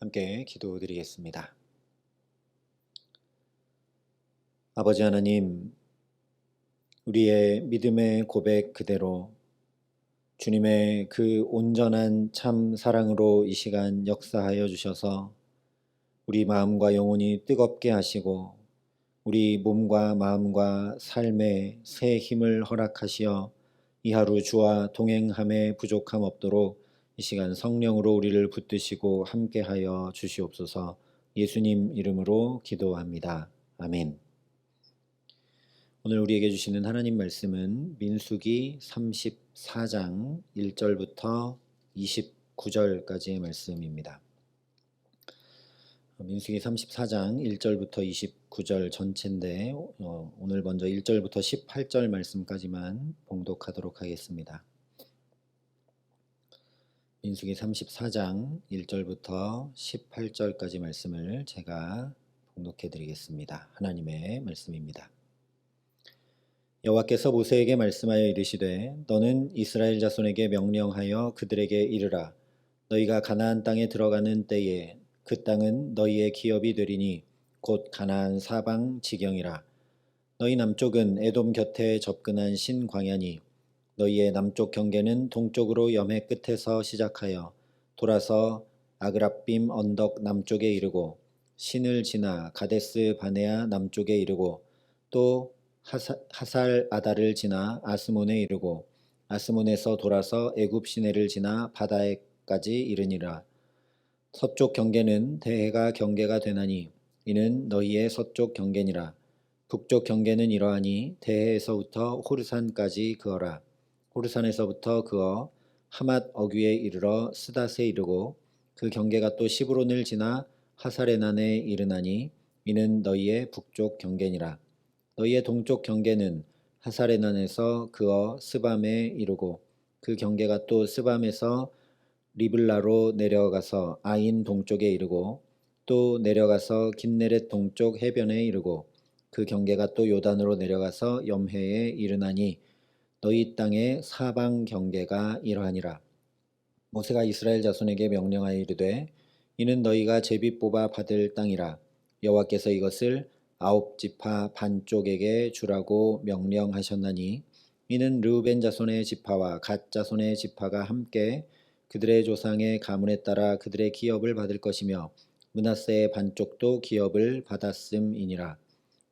함께 기도드리겠습니다. 아버지 하나님, 우리의 믿음의 고백 그대로 주님의 그 온전한 참 사랑으로 이 시간 역사하여 주셔서 우리 마음과 영혼이 뜨겁게 하시고 우리 몸과 마음과 삶에 새 힘을 허락하시어 이 하루 주와 동행함에 부족함 없도록 이 시간 성령으로 우리를 붙드시고 함께하여 주시옵소서. 예수님 이름으로 기도합니다. 아멘. 오늘 우리에게 주시는 하나님 말씀은 민수기 34장 1절부터 29절까지의 말씀입니다. 민수기 34장 1절부터 29절 전체인데 오늘 먼저 1절부터 18절 말씀까지만 봉독하도록 하겠습니다. 민수기 34장 1절부터 18절까지 말씀을 제가 봉독해 드리겠습니다. 하나님의 말씀입니다. 여호와께서 모세에게 말씀하여 이르시되 너는 이스라엘 자손에게 명령하여 그들에게 이르라. 너희가 가나안 땅에 들어가는 때에 그 땅은 너희의 기업이 되리니 곧 가나안 사방 지경이라. 너희 남쪽은 에돔 곁에 접근한 신광야니 너희의 남쪽 경계는 동쪽으로 염해 끝에서 시작하여 돌아서 아그랍빔 언덕 남쪽에 이르고 신을 지나 가데스 바네아 남쪽에 이르고 또 하살 아다를 지나 아스몬에 이르고 아스몬에서 돌아서 애굽 시내를 지나 바다에까지 이르니라. 서쪽 경계는 대해가 경계가 되나니 이는 너희의 서쪽 경계니라. 북쪽 경계는 이러하니 대해에서부터 호르산까지 그어라. 호르산에서부터 그어 하맛 어귀에 이르러 스닷에 이르고 그 경계가 또 시브론을 지나 하사레난에 이르나니 이는 너희의 북쪽 경계니라. 너희의 동쪽 경계는 하사레난에서 그어 스밤에 이르고 그 경계가 또 스밤에서 리블라로 내려가서 아인 동쪽에 이르고 또 내려가서 긴네렛 동쪽 해변에 이르고 그 경계가 또 요단으로 내려가서 염해에 이르나니 너희 땅의 사방 경계가 이러하니라. 모세가 이스라엘 자손에게 명령하여 이르되 이는 너희가 제비 뽑아 받을 땅이라. 여호와께서 이것을 아홉 지파 반쪽에게 주라고 명령하셨나니 이는 르우벤 자손의 지파와 갓 자손의 지파가 함께 그들의 조상의 가문에 따라 그들의 기업을 받을 것이며 므낫세의 반쪽도 기업을 받았음이니라.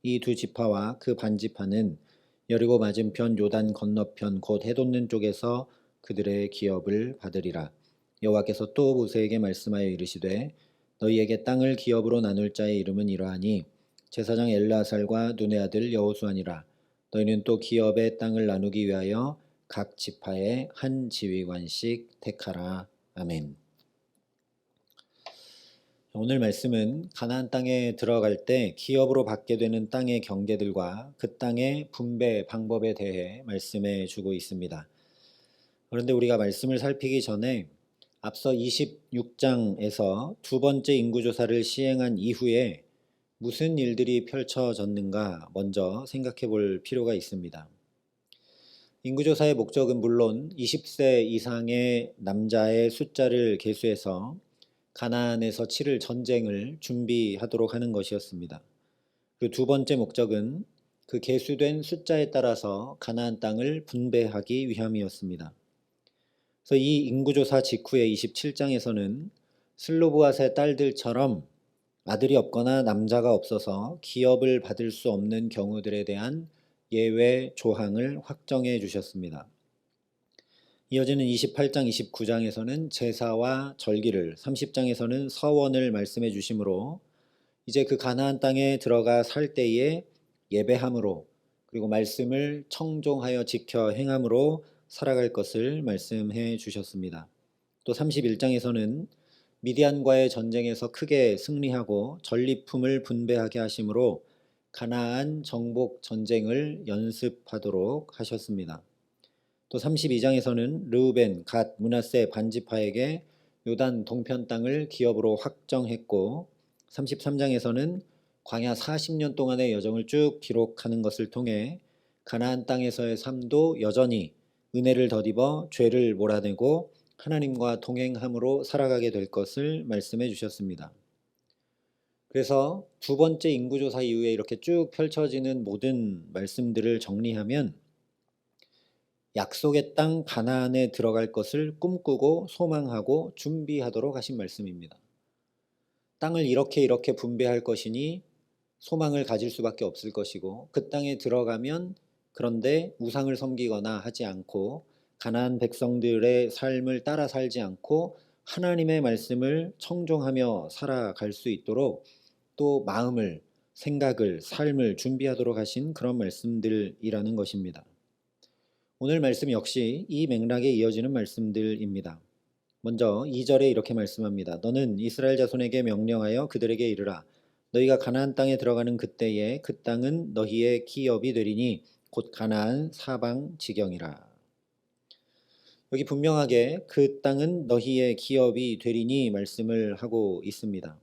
이 두 지파와 그 반지파는 여리고 맞은편 요단 건너편 곧 해돋는 쪽에서 그들의 기업을 받으리라. 여호와께서 또 모세에게 말씀하여 이르시되 너희에게 땅을 기업으로 나눌 자의 이름은 이러하니 제사장 엘르아살과 눈의 아들 여호수아니라. 너희는 또 기업의 땅을 나누기 위하여 각 지파에 한 지휘관씩 택하라. 아멘. 오늘 말씀은 가나안 땅에 들어갈 때 기업으로 받게 되는 땅의 경계들과 그 땅의 분배 방법에 대해 말씀해 주고 있습니다. 그런데 우리가 말씀을 살피기 전에 앞서 26장에서 두 번째 인구조사를 시행한 이후에 무슨 일들이 펼쳐졌는가 먼저 생각해 볼 필요가 있습니다. 인구조사의 목적은 물론 20세 이상의 남자의 숫자를 계수해서 가나안에서 치를 전쟁을 준비하도록 하는 것이었습니다. 그 두 번째 목적은 그 계수된 숫자에 따라서 가나안 땅을 분배하기 위함이었습니다. 그래서 이 인구조사 직후에 27장에서는 슬로브앗의 딸들처럼 아들이 없거나 남자가 없어서 기업을 받을 수 없는 경우들에 대한 예외 조항을 확정해 주셨습니다. 이어지는 28장, 29장에서는 제사와 절기를, 30장에서는 서원을 말씀해 주시므로 이제 그 가나안 땅에 들어가 살 때에 예배함으로 그리고 말씀을 청종하여 지켜 행함으로 살아갈 것을 말씀해 주셨습니다. 또 31장에서는 미디안과의 전쟁에서 크게 승리하고 전리품을 분배하게 하심으로 가나안 정복 전쟁을 연습하도록 하셨습니다. 또 32장에서는 르우벤, 갓, 므낫세 반지파에게 요단 동편 땅을 기업으로 확정했고 33장에서는 광야 40년 동안의 여정을 쭉 기록하는 것을 통해 가나안 땅에서의 삶도 여전히 은혜를 덧입어 죄를 몰아내고 하나님과 동행함으로 살아가게 될 것을 말씀해 주셨습니다. 그래서 두 번째 인구조사 이후에 이렇게 쭉 펼쳐지는 모든 말씀들을 정리하면 약속의 땅 가나안에 들어갈 것을 꿈꾸고 소망하고 준비하도록 하신 말씀입니다. 땅을 이렇게 분배할 것이니 소망을 가질 수밖에 없을 것이고, 그 땅에 들어가면 그런데 우상을 섬기거나 하지 않고 가나안 백성들의 삶을 따라 살지 않고 하나님의 말씀을 청종하며 살아갈 수 있도록 또 마음을, 생각을, 삶을 준비하도록 하신 그런 말씀들이라는 것입니다. 오늘 말씀 역시 이 맥락에 이어지는 말씀들입니다. 먼저 2절에 이렇게 말씀합니다. 너는 이스라엘 자손에게 명령하여 그들에게 이르라. 너희가 가나안 땅에 들어가는 그때에 그 땅은 너희의 기업이 되리니 곧 가나안 사방 지경이라. 여기 분명하게 그 땅은 너희의 기업이 되리니 말씀을 하고 있습니다.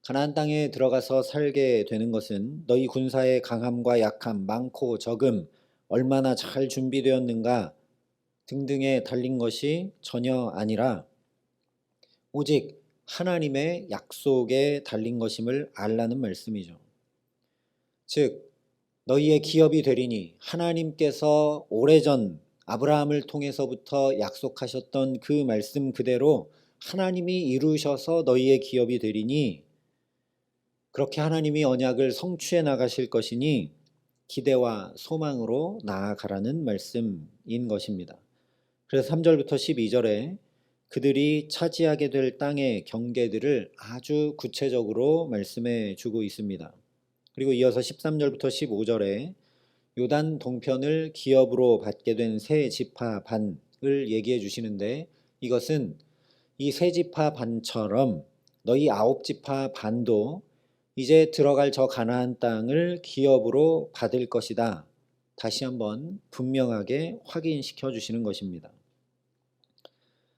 가나안 땅에 들어가서 살게 되는 것은 너희 군사의 강함과 약함, 많고 적음, 얼마나 잘 준비되었는가 등등에 달린 것이 전혀 아니라 오직 하나님의 약속에 달린 것임을 알라는 말씀이죠. 즉 너희의 기업이 되리니 하나님께서 오래전 아브라함을 통해서부터 약속하셨던 그 말씀 그대로 하나님이 이루셔서 너희의 기업이 되리니, 그렇게 하나님이 언약을 성취해 나가실 것이니 기대와 소망으로 나아가라는 말씀인 것입니다. 그래서 3절부터 12절에 그들이 차지하게 될 땅의 경계들을 아주 구체적으로 말씀해 주고 있습니다. 그리고 이어서 13절부터 15절에 요단 동편을 기업으로 받게 된 세 지파 반을 얘기해 주시는데, 이것은 이 세 지파 반처럼 너희 아홉 지파 반도 이제 들어갈 저 가나안 땅을 기업으로 받을 것이다. 다시 한번 분명하게 확인시켜 주시는 것입니다.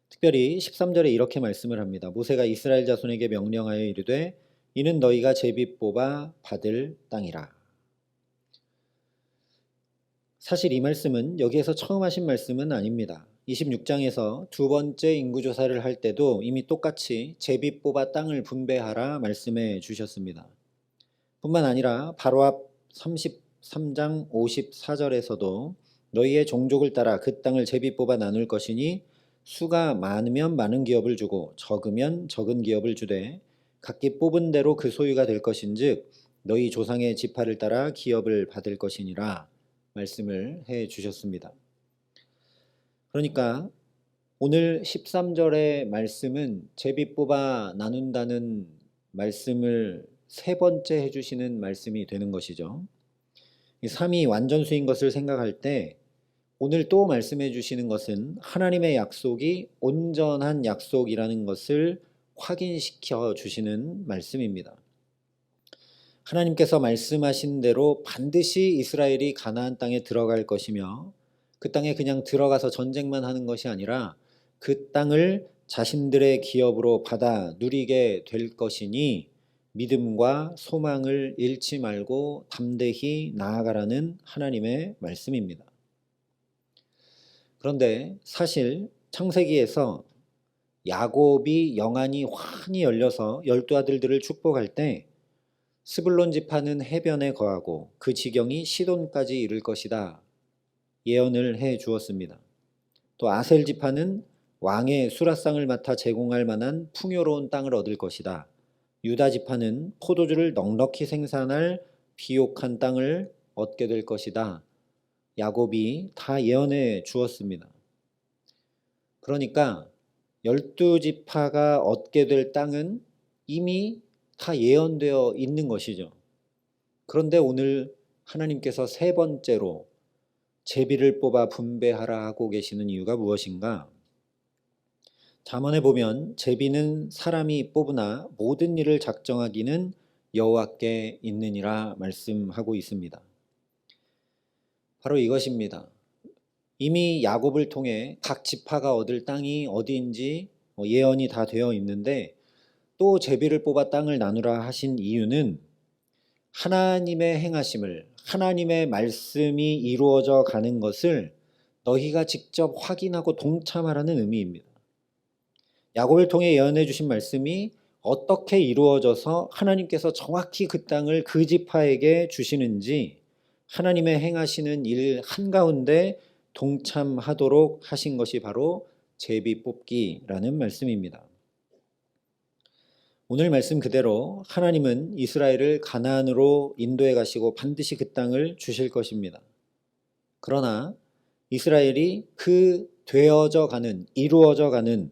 특별히 13절에 이렇게 말씀을 합니다. 모세가 이스라엘 자손에게 명령하여 이르되 이는 너희가 제비 뽑아 받을 땅이라. 사실 이 말씀은 여기에서 처음 하신 말씀은 아닙니다. 26장에서 두 번째 인구조사를 할 때도 이미 똑같이 제비 뽑아 땅을 분배하라 말씀해 주셨습니다. 뿐만 아니라 바로 앞 33장 54절에서도 너희의 종족을 따라 그 땅을 제비 뽑아 나눌 것이니 수가 많으면 많은 기업을 주고 적으면 적은 기업을 주되 각기 뽑은 대로 그 소유가 될 것인즉 너희 조상의 지파를 따라 기업을 받을 것이니라 말씀을 해 주셨습니다. 그러니까 오늘 13절의 말씀은 제비 뽑아 나눈다는 말씀을 세 번째 해주시는 말씀이 되는 것이죠. 이 삼위 완전수인 것을 생각할 때 오늘 또 말씀해 주시는 것은 하나님의 약속이 온전한 약속이라는 것을 확인시켜 주시는 말씀입니다. 하나님께서 말씀하신 대로 반드시 이스라엘이 가나안 땅에 들어갈 것이며 그 땅에 그냥 들어가서 전쟁만 하는 것이 아니라 그 땅을 자신들의 기업으로 받아 누리게 될 것이니 믿음과 소망을 잃지 말고 담대히 나아가라는 하나님의 말씀입니다. 그런데 사실 창세기에서 야곱이 영안이 환히 열려서 12아들들을 축복할 때 스불론 지파는 해변에 거하고 그 지경이 시돈까지 이를 것이다 예언을 해 주었습니다. 또 아셀 지파는 왕의 수라상을 맡아 제공할 만한 풍요로운 땅을 얻을 것이다. 유다 지파는 포도주를 넉넉히 생산할 비옥한 땅을 얻게 될 것이다. 야곱이 다 예언해 주었습니다. 그러니까 12지파가 얻게 될 땅은 이미 다 예언되어 있는 것이죠. 그런데 오늘 하나님께서 세 번째로 제비를 뽑아 분배하라 하고 계시는 이유가 무엇인가? 잠언에 보면 제비는 사람이 뽑으나 모든 일을 작정하기는 여호와께 있느니라 말씀하고 있습니다. 바로 이것입니다. 이미 야곱을 통해 각 지파가 얻을 땅이 어디인지 예언이 다 되어 있는데 또 제비를 뽑아 땅을 나누라 하신 이유는 하나님의 행하심을, 하나님의 말씀이 이루어져 가는 것을 너희가 직접 확인하고 동참하라는 의미입니다. 야곱을 통해 예언해 주신 말씀이 어떻게 이루어져서 하나님께서 정확히 그 땅을 그 지파에게 주시는지 하나님의 행하시는 일 한가운데 동참하도록 하신 것이 바로 제비 뽑기라는 말씀입니다. 오늘 말씀 그대로 하나님은 이스라엘을 가나안으로 인도해 가시고 반드시 그 땅을 주실 것입니다. 그러나 이스라엘이 그 되어져 가는, 이루어져 가는,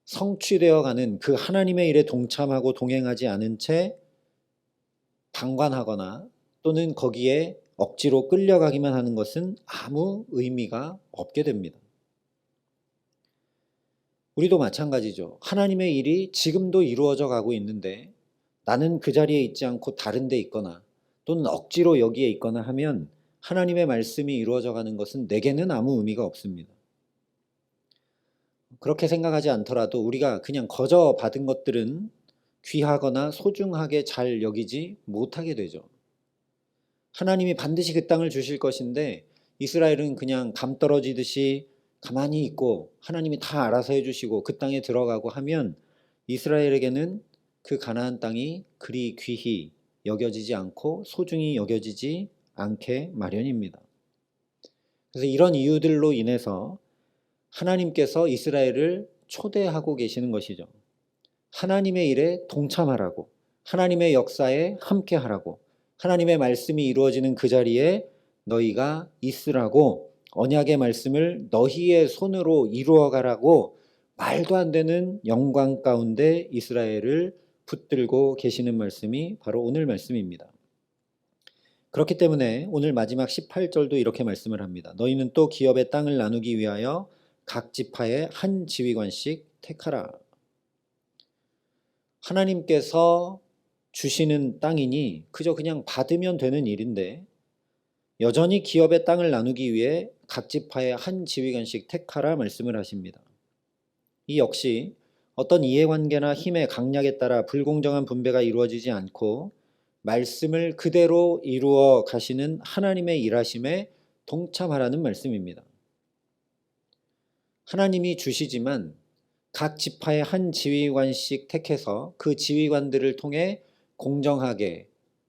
성취되어 가는 그 하나님의 일에 동참하고 동행하지 않은 채 방관하거나 또는 거기에 억지로 끌려가기만 하는 것은 아무 의미가 없게 됩니다. 우리도 마찬가지죠. 하나님의 일이 지금도 이루어져 가고 있는데 나는 그 자리에 있지 않고 다른 데 있거나 또는 억지로 여기에 있거나 하면 하나님의 말씀이 이루어져 가는 것은 내게는 아무 의미가 없습니다. 그렇게 생각하지 않더라도 우리가 그냥 거저 받은 것들은 귀하거나 소중하게 잘 여기지 못하게 되죠. 하나님이 반드시 그 땅을 주실 것인데 이스라엘은 그냥 감 떨어지듯이 가만히 있고 하나님이 다 알아서 해주시고 그 땅에 들어가고 하면 이스라엘에게는 그 가나안 땅이 그리 귀히 여겨지지 않고 소중히 여겨지지 않게 마련입니다. 그래서 이런 이유들로 인해서 하나님께서 이스라엘을 초대하고 계시는 것이죠. 하나님의 일에 동참하라고, 하나님의 역사에 함께하라고, 하나님의 말씀이 이루어지는 그 자리에 너희가 있으라고, 언약의 말씀을 너희의 손으로 이루어가라고 말도 안 되는 영광 가운데 이스라엘을 붙들고 계시는 말씀이 바로 오늘 말씀입니다. 그렇기 때문에 오늘 마지막 18절도 이렇게 말씀을 합니다. 너희는 또 기업의 땅을 나누기 위하여 각 지파의 한 지휘관씩 택하라. 하나님께서 주시는 땅이니 그저 그냥 받으면 되는 일인데 여전히 기업의 땅을 나누기 위해 각 지파의 한 지휘관씩 택하라 말씀을 하십니다. 이 역시 어떤 이해관계나 힘의 강약에 따라 불공정한 분배가 이루어지지 않고 말씀을 그대로 이루어 가시는 하나님의 일하심에 동참하라는 말씀입니다. 하나님이 주시지만 각 지파의 한 지휘관씩 택해서 그 지휘관들을 통해 공정하게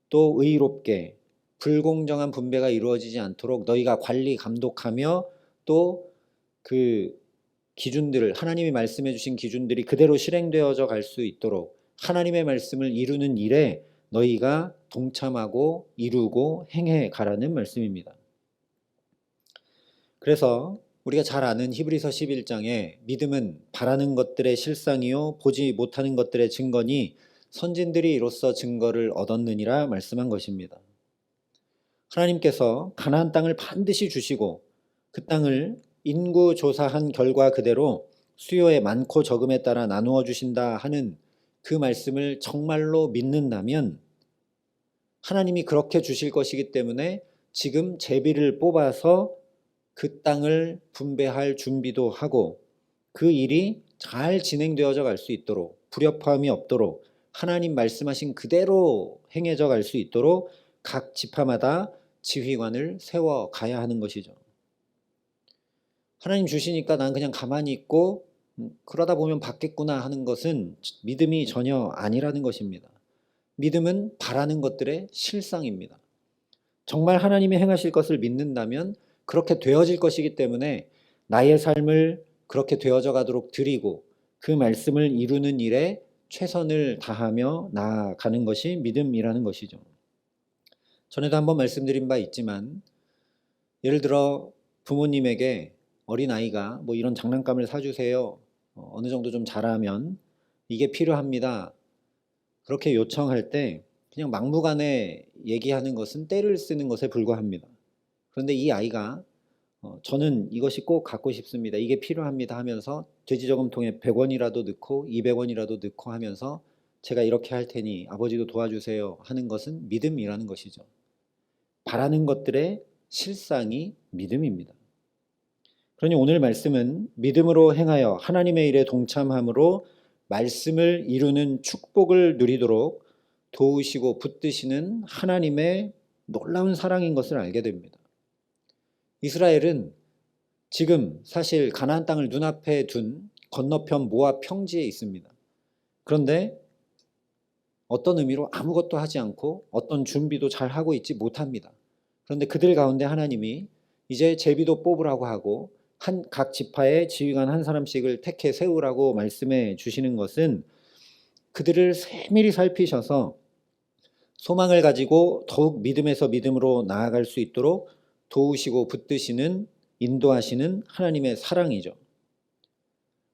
또 의롭게 불공정한 분배가 이루어지지 않도록 너희가 관리 감독하며 또 그 기준들을 하나님이 말씀해 주신 기준들이 그대로 실행되어져 갈 수 있도록 하나님의 말씀을 이루는 일에 너희가 동참하고 이루고 행해 가라는 말씀입니다. 그래서 우리가 잘 아는 히브리서 11장에 믿음은 바라는 것들의 실상이요 보지 못하는 것들의 증거니 선진들이 이로써 증거를 얻었느니라 말씀한 것입니다. 하나님께서 가나안 땅을 반드시 주시고 그 땅을 인구 조사한 결과 그대로 수요의 많고 적음에 따라 나누어 주신다 하는 그 말씀을 정말로 믿는다면 하나님이 그렇게 주실 것이기 때문에 지금 제비를 뽑아서 그 땅을 분배할 준비도 하고 그 일이 잘 진행되어져 갈 수 있도록 불협화음이 없도록 하나님 말씀하신 그대로 행해져 갈 수 있도록 각 지파마다 지휘관을 세워 가야 하는 것이죠. 하나님 주시니까 난 그냥 가만히 있고 그러다 보면 받겠구나 하는 것은 믿음이 전혀 아니라는 것입니다. 믿음은 바라는 것들의 실상입니다. 정말 하나님이 행하실 것을 믿는다면 그렇게 되어질 것이기 때문에 나의 삶을 그렇게 되어져 가도록 드리고 그 말씀을 이루는 일에 최선을 다하며 나아가는 것이 믿음이라는 것이죠. 전에도 한번 말씀드린 바 있지만 예를 들어 부모님에게 어린아이가 뭐 이런 장난감을 사주세요. 어느 정도 좀 자라면 이게 필요합니다. 그렇게 요청할 때 그냥 막무가내 얘기하는 것은 떼를 쓰는 것에 불과합니다. 그런데 이 아이가 저는 이것이 꼭 갖고 싶습니다. 이게 필요합니다 하면서 돼지저금통에 100원이라도 넣고 200원이라도 넣고 하면서 제가 이렇게 할 테니 아버지도 도와주세요 하는 것은 믿음이라는 것이죠. 바라는 것들의 실상이 믿음입니다. 그러니 오늘 말씀은 믿음으로 행하여 하나님의 일에 동참함으로 말씀을 이루는 축복을 누리도록 도우시고 붙드시는 하나님의 놀라운 사랑인 것을 알게 됩니다. 이스라엘은 지금 사실 가나안 땅을 눈앞에 둔 건너편 모압 평지에 있습니다. 그런데 어떤 의미로 아무것도 하지 않고 어떤 준비도 잘 하고 있지 못합니다. 그런데 그들 가운데 하나님이 이제 제비도 뽑으라고 하고 각 지파의 지휘관 한 사람씩을 택해 세우라고 말씀해 주시는 것은 그들을 세밀히 살피셔서 소망을 가지고 더욱 믿음에서 믿음으로 나아갈 수 있도록 도우시고 붙드시는, 인도하시는 하나님의 사랑이죠.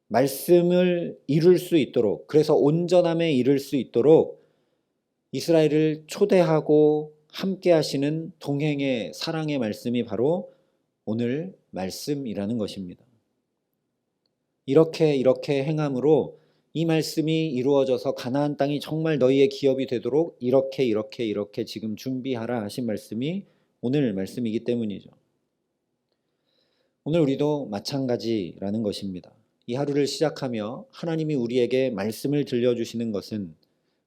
말씀을 이룰 수 있도록, 그래서 온전함에 이를 수 있도록 이스라엘을 초대하고 함께 하시는 동행의 사랑의 말씀이 바로 오늘 말씀이라는 것입니다. 이렇게 행함으로 이 말씀이 이루어져서 가나안 땅이 정말 너희의 기업이 되도록 이렇게 지금 준비하라 하신 말씀이 오늘 말씀이기 때문이죠. 오늘 우리도 마찬가지라는 것입니다. 이 하루를 시작하며 하나님이 우리에게 말씀을 들려주시는 것은,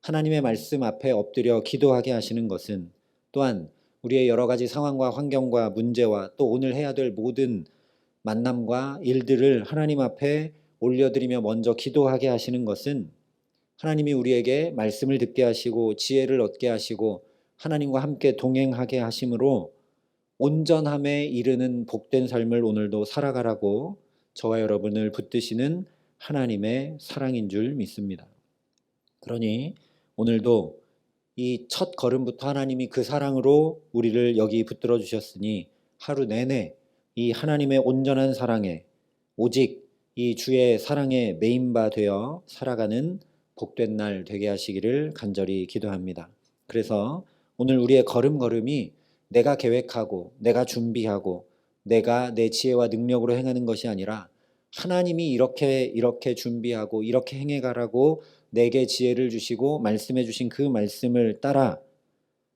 하나님의 말씀 앞에 엎드려 기도하게 하시는 것은, 또한 우리의 여러 가지 상황과 환경과 문제와 또 오늘 해야 될 모든 만남과 일들을 하나님 앞에 올려드리며 먼저 기도하게 하시는 것은, 하나님이 우리에게 말씀을 듣게 하시고 지혜를 얻게 하시고 하나님과 함께 동행하게 하심으로 온전함에 이르는 복된 삶을 오늘도 살아가라고 저와 여러분을 붙드시는 하나님의 사랑인 줄 믿습니다. 그러니 오늘도 이 첫 걸음부터 하나님이 그 사랑으로 우리를 여기 붙들어 주셨으니 하루 내내 이 하나님의 온전한 사랑에, 오직 이 주의 사랑에 메인바 되어 살아가는 복된 날 되게 하시기를 간절히 기도합니다. 그래서 오늘 우리의 걸음걸음이 내가 계획하고 내가 준비하고 내가 내 지혜와 능력으로 행하는 것이 아니라 하나님이 이렇게 준비하고 이렇게 행해가라고 내게 지혜를 주시고 말씀해 주신 그 말씀을 따라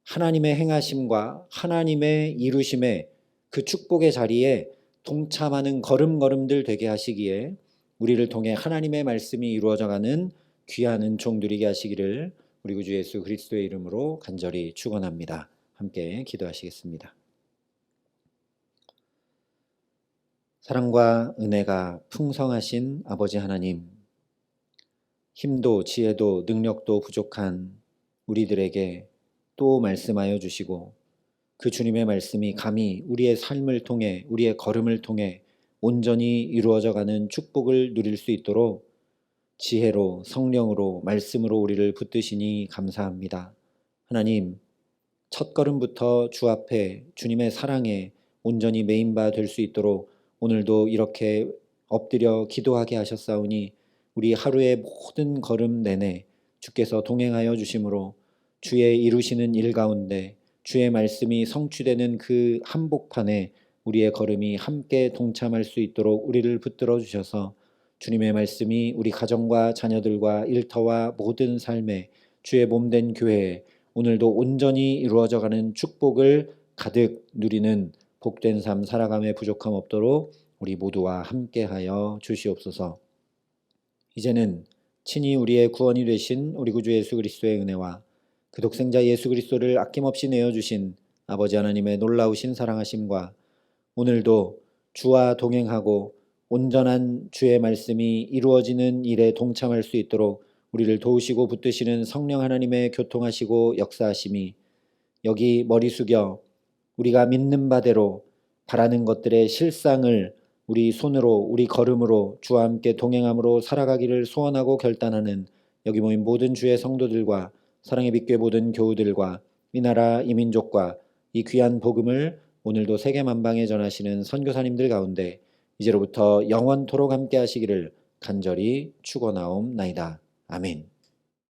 하나님의 행하심과 하나님의 이루심의 그 축복의 자리에 동참하는 걸음걸음들 되게 하시기에 우리를 통해 하나님의 말씀이 이루어져가는 귀한 은총 누리게 하시기를 우리 구주 예수 그리스도의 이름으로 간절히 축원합니다. 함께 기도하시겠습니다. 사랑과 은혜가 풍성하신 아버지 하나님, 힘도 지혜도 능력도 부족한 우리들에게 또 말씀하여 주시고 그 주님의 말씀이 감히 우리의 삶을 통해 우리의 걸음을 통해 온전히 이루어져가는 축복을 누릴 수 있도록 지혜로 성령으로 말씀으로 우리를 붙드시니 감사합니다. 하나님, 첫 걸음부터 주 앞에 주님의 사랑에 온전히 메인바 될 수 있도록 오늘도 이렇게 엎드려 기도하게 하셨사오니 우리 하루의 모든 걸음 내내 주께서 동행하여 주심으로 주의 이루시는 일 가운데 주의 말씀이 성취되는 그 한복판에 우리의 걸음이 함께 동참할 수 있도록 우리를 붙들어 주셔서 주님의 말씀이 우리 가정과 자녀들과 일터와 모든 삶에 주의 몸된 교회에 오늘도 온전히 이루어져가는 축복을 가득 누리는 복된 삶 살아감에 부족함 없도록 우리 모두와 함께하여 주시옵소서. 이제는 친히 우리의 구원이 되신 우리 구주 예수 그리스도의 은혜와 그 독생자 예수 그리스도를 아낌없이 내어주신 아버지 하나님의 놀라우신 사랑하심과 오늘도 주와 동행하고 온전한 주의 말씀이 이루어지는 일에 동참할 수 있도록 우리를 도우시고 붙드시는 성령 하나님의 교통하시고 역사하심이 여기 머리 숙여 우리가 믿는 바대로 바라는 것들의 실상을 우리 손으로 우리 걸음으로 주와 함께 동행함으로 살아가기를 소원하고 결단하는 여기 모인 모든 주의 성도들과 사랑의 빛교회 모든 교우들과 이 나라 이 민족과 이 귀한 복음을 오늘도 세계 만방에 전하시는 선교사님들 가운데 이제로부터 영원토록 함께 하시기를 간절히 축원하옵나이다. 아멘.